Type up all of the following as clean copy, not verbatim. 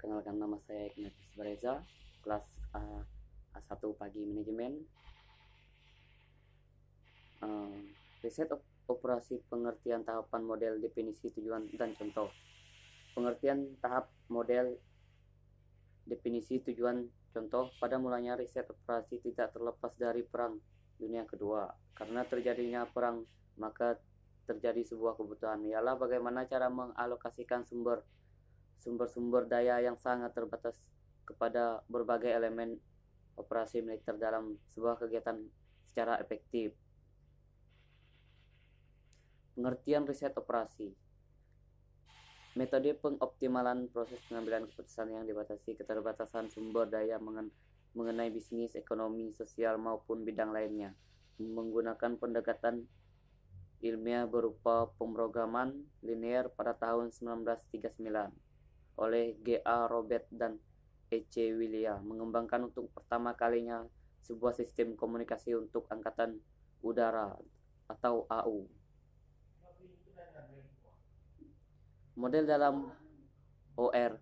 Perkenalkan, nama saya Ignatius Reza, kelas A1 Pagi Manajemen. Riset operasi pengertian tahapan model definisi tujuan dan contoh. Pengertian tahap model definisi tujuan contoh. Pada mulanya riset operasi tidak terlepas dari Perang Dunia Kedua. Karena terjadinya perang, maka terjadi sebuah kebutuhan, ialah bagaimana cara mengalokasikan sumber daya yang sangat terbatas kepada berbagai elemen operasi militer dalam sebuah kegiatan secara efektif. Pengertian riset operasi. Metode pengoptimalan proses pengambilan keputusan yang dibatasi keterbatasan sumber daya mengenai bisnis, ekonomi, sosial maupun bidang lainnya, menggunakan pendekatan ilmiah berupa pemrograman linear pada tahun 1939 oleh G.A. Robert dan E.C. Willia, mengembangkan untuk pertama kalinya sebuah sistem komunikasi untuk angkatan udara atau AU. Model dalam OR,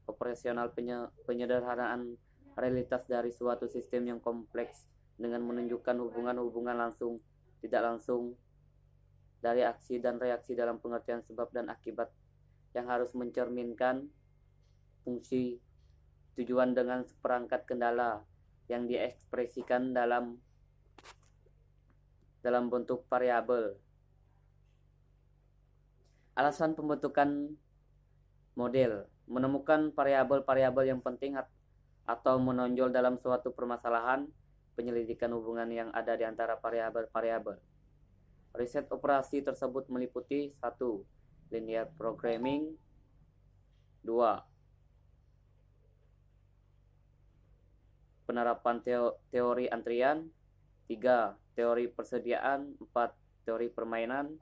operasional penyederhanaan realitas dari suatu sistem yang kompleks dengan menunjukkan hubungan-hubungan langsung, tidak langsung dari aksi dan reaksi dalam pengertian sebab dan akibat yang harus mencerminkan fungsi tujuan dengan seperangkat kendala yang diekspresikan dalam bentuk variabel. Alasan pembentukan model: menemukan variabel-variabel yang penting atau menonjol dalam suatu permasalahan, penyelidikan hubungan yang ada di antara variabel-variabel. Riset operasi tersebut meliputi 1. Linear programming, 2. Penerapan teori antrian, 3. Teori persediaan, 4. Teori permainan,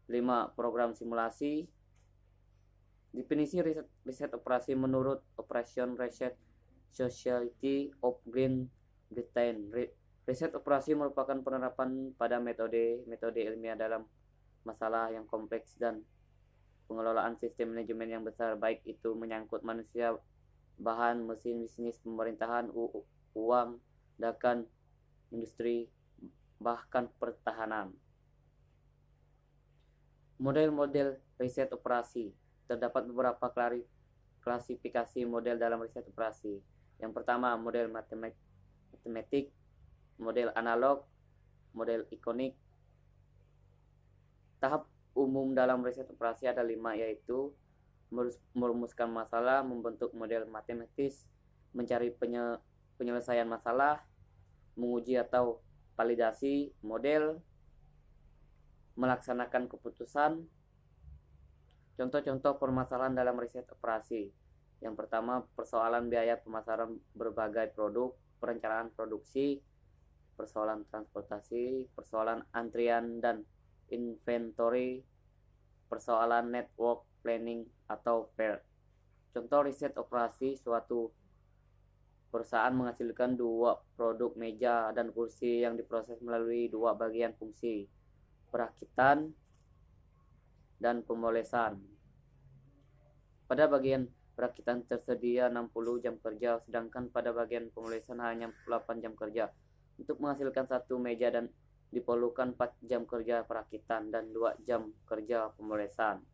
5. Program simulasi. Definisi riset operasi menurut Operation Research Society of Great Britain. Riset operasi merupakan penerapan pada metode ilmiah dalam masalah yang kompleks dan pengelolaan sistem manajemen yang besar, baik itu menyangkut manusia, bahan, mesin, bisnis, pemerintahan, uang, dagang, industri, bahkan pertahanan. Model-model riset operasi. Terdapat beberapa klasifikasi model dalam riset operasi. Yang pertama, model matematik, model analog, model ikonik. Tahap umum dalam riset operasi ada 5, yaitu merumuskan masalah, membentuk model matematis, mencari penyelesaian masalah, menguji atau validasi model, melaksanakan keputusan. Contoh-contoh permasalahan dalam riset operasi. Yang pertama, persoalan biaya pemasaran berbagai produk, perencanaan produksi, persoalan transportasi, persoalan antrian dan inventory, persoalan network planning atau PER. Contoh riset operasi: suatu perusahaan menghasilkan 2 produk meja dan kursi yang diproses melalui 2 bagian fungsi, perakitan dan pemolesan. Pada bagian perakitan tersedia 60 jam kerja, sedangkan pada bagian pemolesan hanya 8 jam kerja. Untuk menghasilkan 1 meja dan diperlukan 4 jam kerja perakitan dan 2 jam kerja pemolesan.